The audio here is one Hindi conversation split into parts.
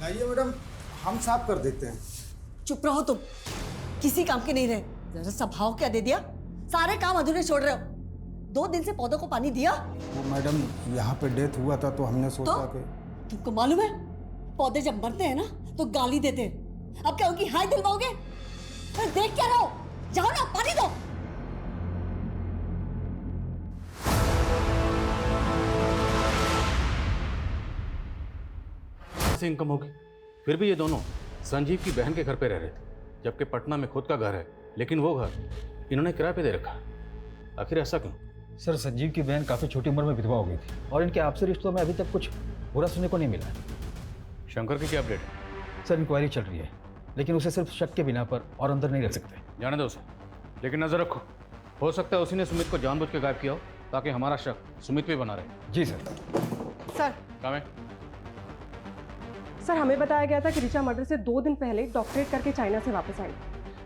लाइए मैडम, हम साफ कर देते हैं। चुप रहो तुम, किसी काम के नहीं रहे। जरा सा भाव क्या दे दिया, सारे काम अधूरे छोड़ रहे हो। 2 दिन से पौधों को पानी दिया? वो मैडम यहाँ पे डेथ हुआ था तो हमने सोचा तो? कि तुमको मालूम है पौधे जब मरते हैं ना तो गाली देते हैं। अब क्या उनकी हाय दिलवाओगे? अरे देख क्या रहो, जाओ ना पानी दो। से इनकम होगी? फिर भी ये दोनों संजीव की बहन के घर पे रह रहे थे, जबकि पटना में खुद का घर है, लेकिन वो घर इन्होंने किराए पे दे रखा। आखिर ऐसा क्यों? सर, संजीव की बहन काफ़ी छोटी उम्र में विधवा हो गई थी और इनके आपसी रिश्तों में अभी तक कुछ बुरा सुनने को नहीं मिला है। शंकर की क्या अपडेट है? सर, इंक्वायरी चल रही है, लेकिन उसे सिर्फ शक के बिना पर और अंदर नहीं रख सकते। जाने दो उसे, लेकिन नजर रखो, हो सकता है उसी ने सुमित को जानबूझ के गायब किया हो ताकि हमारा शक सुमित पे बना रहे। जी सर। सर काम है? सर हमें बताया गया था कि ऋचा मर्डर से 2 दिन पहले डॉक्टरेट करके चाइना से वापस आई,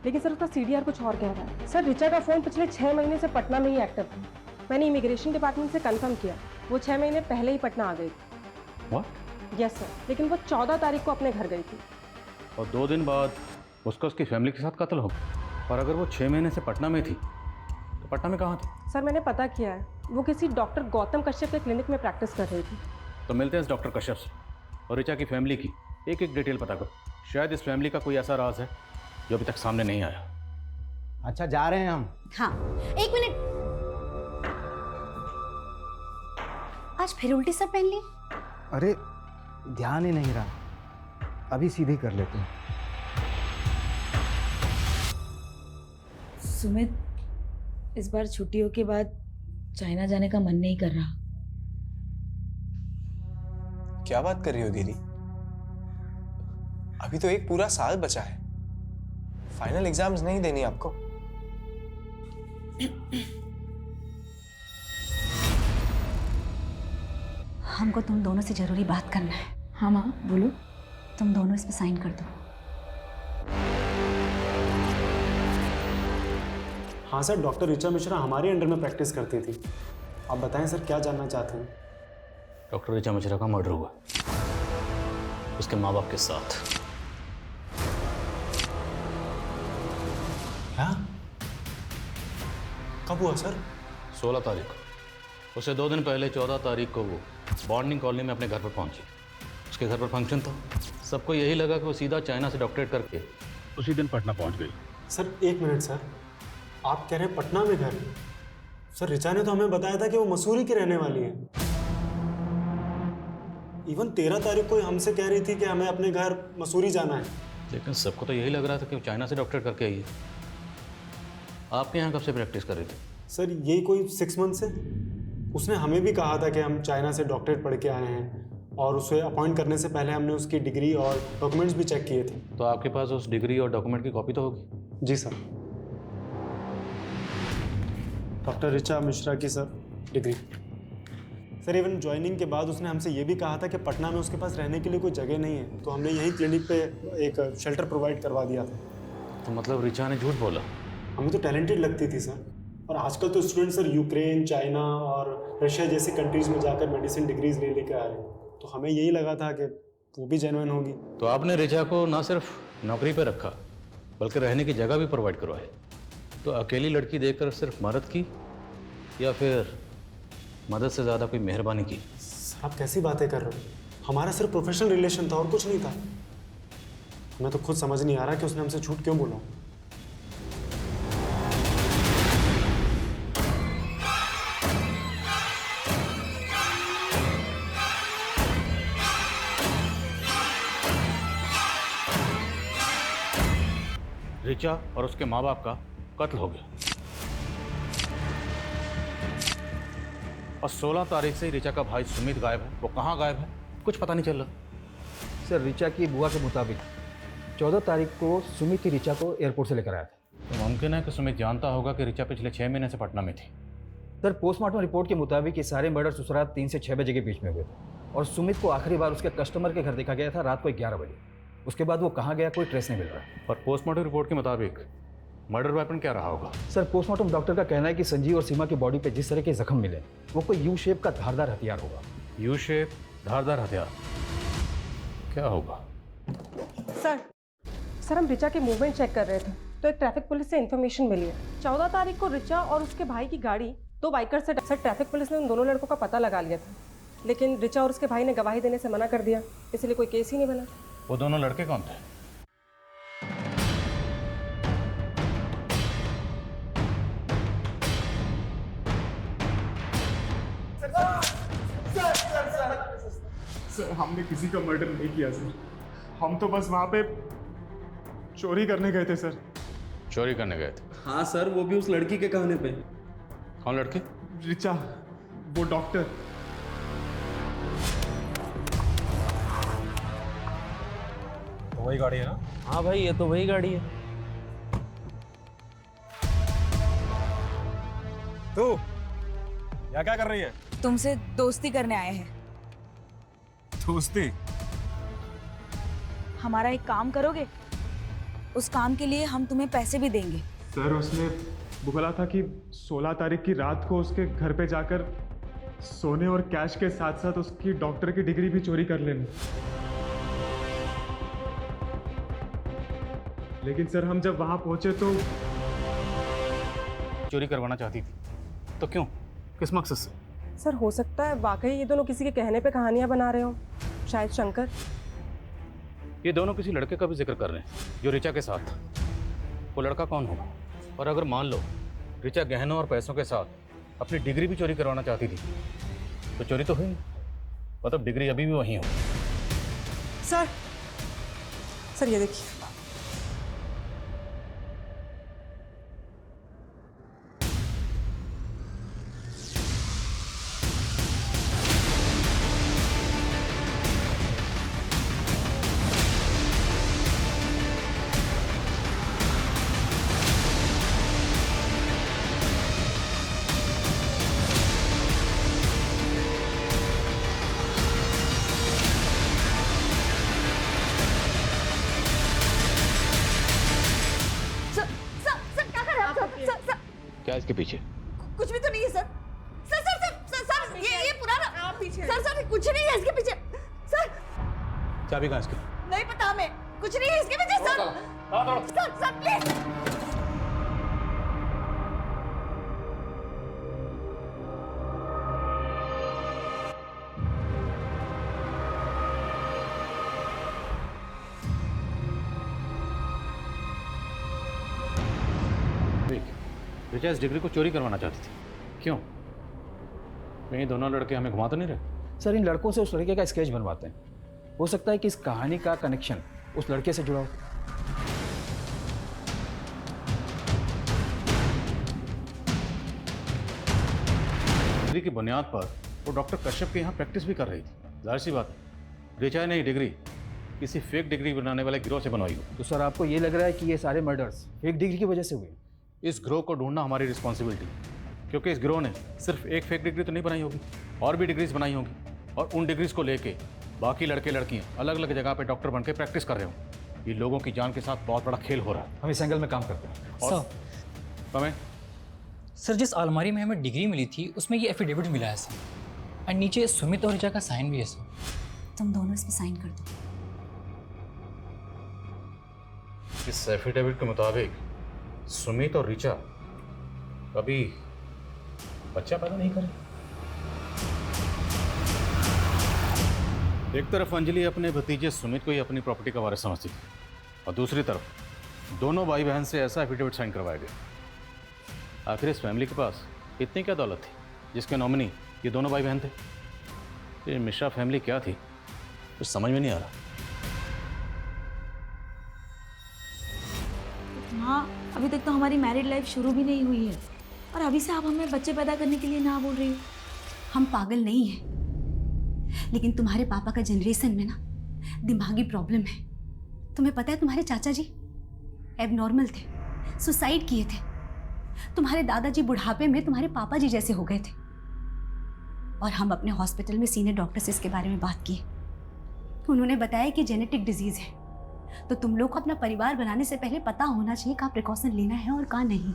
लेकिन सर उसका सीडीआर कुछ और कह रहा है। सर ऋचा का फ़ोन पिछले 6 महीने से पटना में ही एक्टिव था। मैंने इमिग्रेशन डिपार्टमेंट से कंफर्म किया, वो 6 महीने पहले ही पटना आ गई थी। व्हाट? यस सर, लेकिन वो 14 तारीख को अपने घर गई थी। और 2 दिन बाद उसका उसकी फैमिली के साथ कत्ल हो गया। और अगर वो 6 महीने से पटना में थी तो पटना में कहाँ थी? सर मैंने पता किया है, वो किसी डॉक्टर गौतम कश्यप के क्लिनिक में प्रैक्टिस कर रही थी। तो मिलते हैं इस डॉक्टर कश्यप से और ऋचा की फैमिली की एक एक डिटेल पता करो। शायद इस फैमिली का कोई ऐसा राज है जो अभी तक सामने नहीं आया। अच्छा जा रहे हैं हम। हाँ, 1 मिनट। आज फिर उल्टी सब पहन ली? अरे ध्यान ही नहीं रहा, अभी सीधे कर लेते हैं। सुमित, इस बार छुट्टियों के बाद चाइना जाने का मन नहीं कर रहा। क्या बात कर रही हो दीदी? अभी तो 1 पूरा साल बचा है। फाइनल एग्जाम्स नहीं देनी आपको? हमको तुम दोनों से जरूरी बात करना है। हाँ माँ, बोलो। तुम दोनों इस पे साइन कर दो। हाँ सर, डॉक्टर ऋचा मिश्रा हमारे अंडर में प्रैक्टिस करती थी। आप बताएं सर, क्या जानना चाहते हैं? डॉक्टर ऋचा मिश्रा का मर्डर हुआ उसके माँ बाप के साथ। क्या? कब हुआ सर? 16 तारीख को। उसे 2 दिन पहले 14 तारीख को वो बॉन्डिंग कॉलोनी में अपने घर पर पहुंची। उसके घर पर फंक्शन था। सबको यही लगा कि वो सीधा चाइना से डॉक्टरेट करके उसी दिन पटना पहुंच गई। सर 1 मिनट सर, आप कह रहे हैं पटना में घर? सर ऋचा ने तो हमें बताया था कि वो मसूरी की रहने वाली है। इवन 13 तारीख को हमसे कह रही थी कि हमें अपने घर मसूरी जाना है। लेकिन सबको तो यही लग रहा था कि वो चाइना से डॉक्टरेट करके आई है। आपके यहाँ कब से प्रैक्टिस कर रही थी? सर यही कोई 6 मंथ से। उसने हमें भी कहा था कि हम चाइना से डॉक्टरेट पढ़ के आए हैं, और उसे अपॉइंट करने से पहले हमने उसकी डिग्री और डॉक्यूमेंट्स भी चेक किए थे। तो आपके पास उस डिग्री और डॉक्यूमेंट की कॉपी तो होगी? जी सर। डॉक्टर ऋचा मिश्रा की sir degree. Sir even joining के बाद उसने हमसे ये भी कहा था कि पटना में उसके पास रहने के लिए कोई जगह नहीं है, तो हमने यहीं क्लिनिक पे एक शेल्टर प्रोवाइड करवा दिया था। तो मतलब ऋचा ने झूठ बोला? हमें तो टैलेंटेड लगती थी सर। और आजकल तो स्टूडेंट सर यूक्रेन, चाइना और रशिया जैसी कंट्रीज़ में जाकर मेडिसिन डिग्रीज ले लेकर आ रहे हैं, तो हमें यही लगा था कि वो भी जेन्युइन होगी। तो आपने ऋचा को ना सिर्फ नौकरी पर रखा बल्कि रहने की जगह भी प्रोवाइड करवाई। तो अकेली लड़की देखकर सिर्फ मदद की या फिर मदद से ज़्यादा कोई मेहरबानी की? सर आप कैसी बातें कर रहे हो? हमारा सिर्फ प्रोफेशनल रिलेशन था और कुछ नहीं था। हमें तो खुद समझ नहीं आ रहा कि उसने हमसे झूठ क्यों बोला। ऋचा और उसके माँ बाप का कत्ल हो गया और 16 तारीख से ऋचा का भाई सुमित गायब है। वो कहाँ गायब है कुछ पता नहीं चल रहा। सर, ऋचा की बुआ के मुताबिक 14 तारीख को सुमित ही ऋचा को एयरपोर्ट से लेकर आया था। तो मुमकिन है कि सुमित जानता होगा कि ऋचा पिछले 6 महीने से पटना में थी। सर, पोस्टमार्टम रिपोर्ट के मुताबिक ये सारे मर्डर उस रात 3 से 6 बजे के बीच में हुए थे और सुमित को आखिरी बार उसके कस्टमर के घर देखा गया था रात को 11 बजे। उसके बाद वो कहाँ गया कोई ट्रेस नहीं मिल रहा। और पोस्टमार्टम रिपोर्ट के मुताबिक मर्डर वेपन क्या रहा होगा? सर, पोस्टमार्टम डॉक्टर का कहना है कि संजीव और सीमा की बॉडी पे जिस तरह के जख्म मिले वो कोई यू शेप का धारदार हथियार होगा। यू शेप धारदार हथियार क्या होगा? सर सर हम रिचा के मूवमेंट चेक कर रहे थे तो एक ट्रैफिक पुलिस से इन्फॉर्मेशन मिली है। 14 तारीख को रिचा और उसके भाई की गाड़ी 2 बाइकर से सर ट्रैफिक पुलिस ने उन दोनों लड़कों का पता लगा लिया था, लेकिन रिचा और उसके भाई ने गवाही देने से मना कर दिया, इसलिए कोई केस ही नहीं बना। वो दोनों लड़के कौन थे? सर हमने किसी का मर्डर नहीं किया सर, हम तो बस वहाँ पे चोरी करने गए थे सर। चोरी करने गए थे? हाँ सर, वो भी उस लड़की के कहने पे। कौन लड़की? रिचा, वो डॉक्टर। तो वही गाड़ी है ना? हाँ भाई, ये तो वही गाड़ी है। तू यहाँ क्या कर रही है? तुमसे दोस्ती करने आए हैं। दोस्ती? हमारा एक काम करोगे? उस काम के लिए हम तुम्हें पैसे भी देंगे। सर उसने बोला था कि 16 तारीख की रात को उसके घर पे जाकर सोने और कैश के साथ साथ उसकी डॉक्टर की डिग्री भी चोरी कर लेना। लेकिन सर हम जब वहां पहुंचे तो चोरी करवाना चाहती थी, तो क्यों, किस मकसद से? सर हो सकता है वाकई ये दोनों किसी के कहने पे कहानियां बना रहे हो, शायद शंकर। ये दोनों किसी लड़के का भी जिक्र कर रहे हैं जो रिचा के साथ था। वो लड़का कौन होगा? और अगर मान लो रिचा गहनों और पैसों के साथ अपनी डिग्री भी चोरी करवाना चाहती थी, तो चोरी तो हुई, मतलब डिग्री अभी भी वहीं हो। सर ये देखिए। क्या इसके पीछे? कुछ भी तो नहीं है sir. Sir sir sir sir, sir ये पुराना सर सर कुछ नहीं है इसके पीछे सर। चाबी कहाँ इसकी? नहीं पता हमें, कुछ नहीं है इसके पीछे sir. Sir sir please. Richa इस डिग्री को चोरी करवाना चाहती थी, क्यों? ये दोनों लड़के हमें घुमा तो नहीं रहे? सर इन लड़कों से उस लड़के का स्केच बनवाते हैं, हो सकता है कि इस कहानी का कनेक्शन उस लड़के से जुड़ा हो। डिग्री की बुनियाद पर वो डॉक्टर कश्यप के यहाँ प्रैक्टिस भी कर रही थी। जाहिर सी बात, रिचा ने ये डिग्री किसी फेक डिग्री बनाने वाले गिरोह से बनवाई हो। तो सर आपको ये लग रहा है कि ये सारे मर्डर्स फेक डिग्री की वजह से हुए? इस गिरोह को ढूंढना हमारी रिस्पॉन्सिबिलिटी, क्योंकि इस गिरोह ने सिर्फ एक फेक डिग्री तो नहीं बनाई होगी, और भी डिग्रीज बनाई होगी, और उन डिग्रीज को लेके बाकी लड़के लड़कियां अलग अलग जगह पे डॉक्टर बन के प्रैक्टिस कर रहे हो। ये लोगों की जान के साथ बहुत बड़ा खेल हो रहा है। हम इस एंगल में काम करते हैं। और हमें सर जिस अलमारी में हमें डिग्री मिली थी उसमें ये एफिडेविट मिला है सर, और नीचे सुमित और रिचा का साइन भी है सर। तुम दोनों इस पर साइन कर दो। इस एफिडेविट के मुताबिक सुमित और रिचा कभी बच्चा पैदा नहीं करे। एक तरफ अंजलि अपने भतीजे सुमित को ही अपनी प्रॉपर्टी का वारिस समझती थी, और दूसरी तरफ दोनों भाई बहन से ऐसा एफिडेविट साइन करवाया गया। आखिर इस फैमिली के पास इतनी क्या दौलत थी जिसके नॉमिनी ये दोनों भाई बहन थे? ये मिश्रा फैमिली क्या थी कुछ समझ में नहीं आ रहा। हाँ, अभी तक तो हमारी मैरिड लाइफ शुरू भी नहीं हुई है और अभी से आप हमें बच्चे पैदा करने के लिए ना बोल रही हो। हम पागल नहीं हैं, लेकिन तुम्हारे पापा का जनरेशन में ना दिमागी प्रॉब्लम है। तुम्हें पता है तुम्हारे चाचा जी एबनॉर्मल थे, सुसाइड किए थे। तुम्हारे दादाजी बुढ़ापे में तुम्हारे पापा जी जैसे हो गए थे। और हम अपने हॉस्पिटल में सीनियर डॉक्टर से इसके बारे में बात की। उन्होंने बताया कि जेनेटिक डिजीज है, तो तुम लोग को अपना परिवार बनाने से पहले पता होना चाहिए कहाँ प्रिकॉशन लेना है और कहाँ नहीं।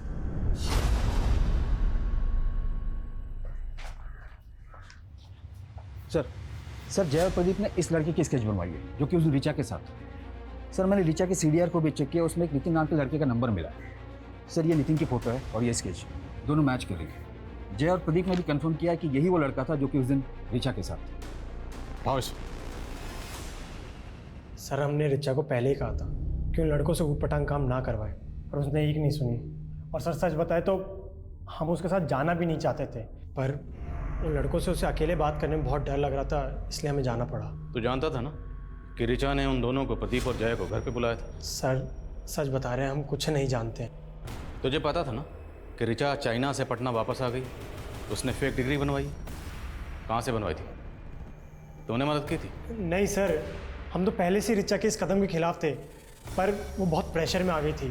सर जय और प्रदीप ने इस लड़के की स्केच बनवाई है जो कि उस रिचा के साथ। सर मैंने ऋचा के CDR को भी चेक किया, उसमें एक नितिन नाम के लड़के का नंबर मिला। सर ये नितिन की फोटो है और ये स्केच, दोनों मैच कर रही है। जय और प्रदीप ने भी कंफर्म किया कि यही वो लड़का था जो कि उस दिन ऋचा के साथ था। सर हमने ऋचा को पहले ही कहा था कि उन लड़कों से ऊटपटांग काम ना करवाए, पर उसने एक नहीं सुनी। और सर सच बताए तो हम उसके साथ जाना भी नहीं चाहते थे, पर उन लड़कों से उसे अकेले बात करने में बहुत डर लग रहा था, इसलिए हमें जाना पड़ा। तो जानता था ना कि ऋचा ने उन दोनों को, प्रदीप और जय को, घर पे बुलाया था? सर सच बता रहे हैं, हम कुछ नहीं जानते। तुझे पता था ना कि ऋचा चाइना से पटना वापस आ गई, उसने फेक डिग्री बनवाई। कहाँ से बनवाई थी? तूने मदद की थी? नहीं सर, हम तो पहले से ऋचा के इस कदम के खिलाफ थे, पर वो बहुत प्रेशर में आ गई थी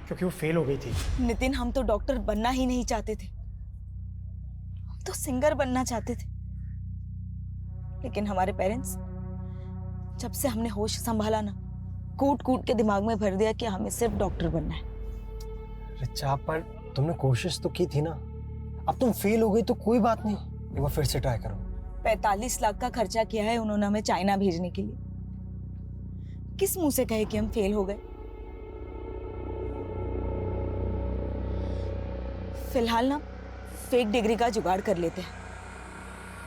क्योंकि वो फेल हो गई थी। नितिन, हम तो डॉक्टर बनना ही नहीं चाहते थे, हम तो सिंगर बनना चाहते थे। लेकिन हमारे पेरेंट्स, जब से हमने होश संभाला ना, कूट कूट के दिमाग में भर दिया कि हमें सिर्फ डॉक्टर बनना है। ऋचा, पर तुमने कोशिश तो की थी ना। अब तुम फेल हो गई तो कोई बात नहीं, एक बार फिर से ट्राई करो। 45 लाख का खर्चा किया है उन्होंने हमें चाइना भेजने के लिए। किस मुंह से कहे कि हम फेल हो गए? फिलहाल ना फेक डिग्री का जुगाड़ कर लेते हैं,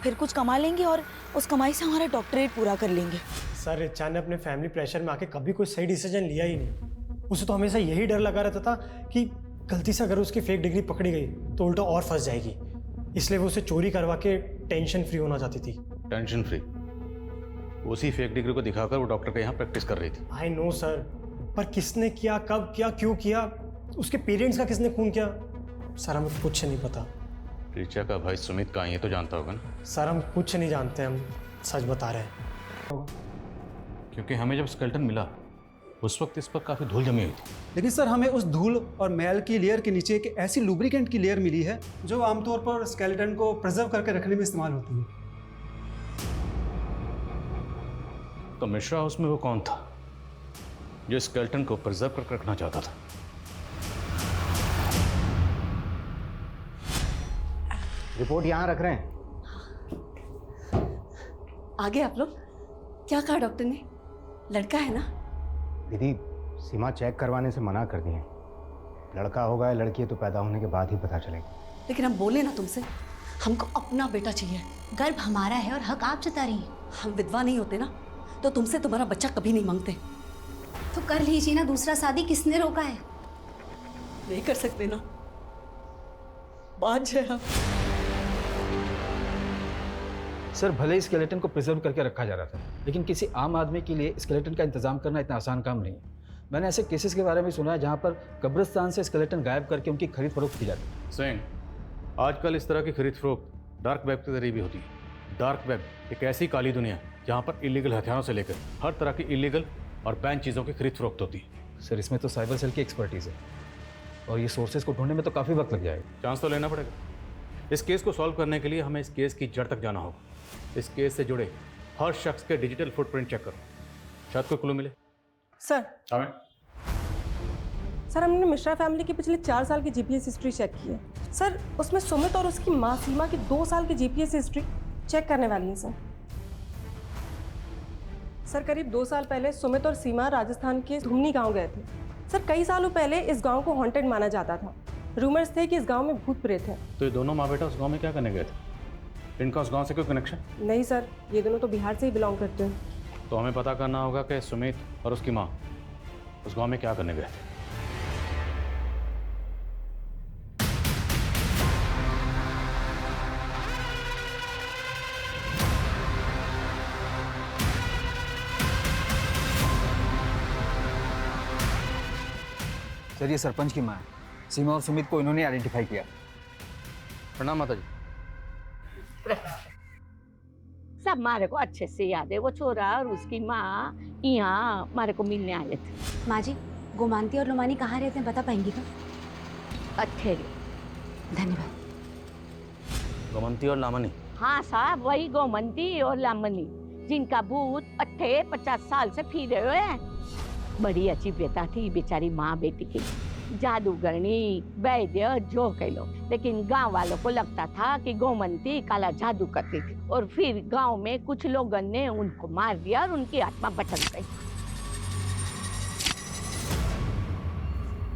फिर कुछ कमा लेंगे और उस कमाई से हमारा डॉक्टरेट पूरा कर लेंगे। सर ऋचा ने अपने फैमिली प्रेशर में आके कभी कोई सही डिसीजन लिया ही नहीं। उसे तो हमेशा यही डर लगा रहता था कि गलती से अगर उसकी फेक डिग्री पकड़ी गई तो उल्टा और फंस जाएगी, इसलिए वो उसे चोरी करवा के टेंशन फ्री होना चाहती थी। Tension free? उसी फेक डिग्री को दिखाकर वो डॉक्टर के यहाँ प्रैक्टिस कर रही थी। आई नो सर, पर किसने किया, कब किया, क्यों किया, उसके पेरेंट्स का किसने खून किया, सर हमें कुछ नहीं पता। ऋचा का भाई सुमित कहाँ है, ये तो जानता होगा ना? सर हम कुछ नहीं जानते, हम सच बता रहे हैं। क्योंकि हमें जब स्केलेटन मिला उस वक्त इस पर काफ़ी धूल जमी हुई थी। लेकिन सर हमें उस धूल और मैल की लेयर के नीचे एक ऐसी लुब्रिकेंट की लेयर मिली है जो आमतौर पर स्केलेटन को प्रिजर्व करके रखने में इस्तेमाल होती है। तो मिश्रा हाउस में वो कौन था जो स्केलेटन को प्रिजर्व करके रखना चाहता था? रिपोर्ट यहाँ रख रहे हैं। आगे आप लोग, क्या कहा डॉक्टर ने? लड़का है ना? दीदी, सीमा चेक करवाने से मना कर दिए। लड़का होगा या लड़की है तो पैदा होने के बाद ही पता चलेगा। लेकिन हम बोले ना तुमसे, हमको अपना बेटा चाहिए। गर्भ हमारा है और हक आप जता रही हैं। हम विधवा नहीं होते ना तो तुमसे तुम्हारा बच्चा कभी नहीं मांगते। तो कर लीजिए ना दूसरा शादी, किसने रोका है? नहीं कर सकते ना, बात है। सर भले ही स्केलेटन को प्रिजर्व करके रखा जा रहा था, लेकिन किसी आम आदमी के लिए स्केलेटन का इंतजाम करना इतना आसान काम नहीं है। मैंने ऐसे केसेस के बारे में सुना है जहां पर कब्रिस्तान से स्केलेटन गायब करके उनकी खरीद फरोख्त की जाती है। सिंह, आजकल इस तरह की खरीद फरोख्त डार्क वेब के जरिए भी होती है। डार्क वेब एक ऐसी काली दुनिया है जहाँ पर इलीगल हथियारों से लेकर हर तरह की इलीगल और बैन चीज़ों की खरीद फरोख्त होती है। सर इसमें तो साइबर सेल की एक्सपर्टीज़ है और ये सोर्सेज को ढूंढने में तो काफ़ी वक्त लग जाएगा। चांस तो लेना पड़ेगा। इस केस को सॉल्व करने के लिए हमें इस केस की जड़ तक जाना होगा। इस केस से जुड़े हर शख्स के डिजिटल फुटप्रिंट चेक करो, शायद कोई क्लू मिले। सर हमें सर हमने मिश्रा फैमिली की पिछले 4 साल की जीपीएस हिस्ट्री चेक की है सर। उसमें सुमित और उसकी माँ सीमा की 2 साल की जीपीएस हिस्ट्री चेक करने वाली है सर। सर करीब 2 साल पहले सुमित और सीमा राजस्थान के धुमनी गांव गए थे सर। कई सालों पहले इस गांव को हॉन्टेड माना जाता था। रूमर्स थे कि इस गांव में भूत प्रेत है। तो ये दोनों माँ बेटा उस गांव में क्या करने गए थे? इनका उस गांव से कोई कनेक्शन? नहीं सर, ये दोनों तो बिहार से ही बिलोंग करते हैं। तो हमें पता करना होगा कि सुमित और उसकी माँ उस गांव में क्या करने गए थे। सर ये सरपंच की माँ है। सीमा और सुमित को इन्होंने आइडेंटिफाई किया। प्रणाम माता जी। सब मारे को अच्छे से याद है। वो छोरा और उसकी माँ यहाँ मारे को मिलने आए थे। माँ जी, गोमांती और लोमानी कहाँ रहते हैं बता पाएंगी क्या? अच्छे रे, धन्यवाद। गोमंती और लामनी? हाँ साहब, वही गोमंती और लामनी जिनका भूत 50 साल से फिर रहे हैं। बड़ी अच्छी बेटा थी बेचारी माँ बेटी की, जादूगरनी वैद्य जो कह लो। लेकिन गांव वालों को लगता था कि गोमंती काला जादू करती थी और फिर गांव में कुछ लोगों ने उनको मार दिया और उनकी आत्मा भटक गई।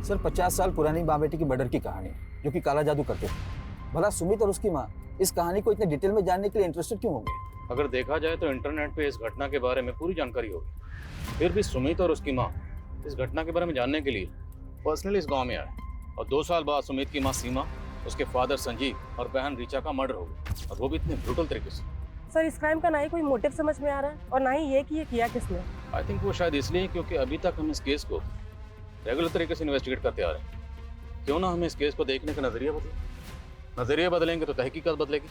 सर 50 साल पुरानी माँ बेटी की मर्डर की कहानी जो कि काला जादू करते थे। भला सुमित और उसकी माँ इस कहानी को इतने डिटेल में जानने के लिए इंटरेस्टेड क्यों होंगे? अगर देखा जाए तो इंटरनेट पे इस घटना के बारे में पूरी जानकारी होगी, फिर भी सुमित और उसकी माँ इस घटना के बारे में जानने के लिए पर्सनली इस गांव में आए और 2 साल बाद सुमित की माँ सीमा, उसके फादर संजीव और बहन ऋचा का मर्डर हो गया, और वो भी इतने ब्रूटल तरीके से। सर इस क्राइम का ना ही कोई मोटिव समझ में आ रहा है और ना ही ये कि ये किया किसने। आई थिंक वो शायद इसलिए क्योंकि अभी तक हम इस केस को रेगुलर तरीके से इन्वेस्टिगेट करते आ रहे हैं। क्यों ना हमें इस केस को देखने का नजरिया बदलें? नजरिया बदलेंगे तो तहकीकात बदलेगी।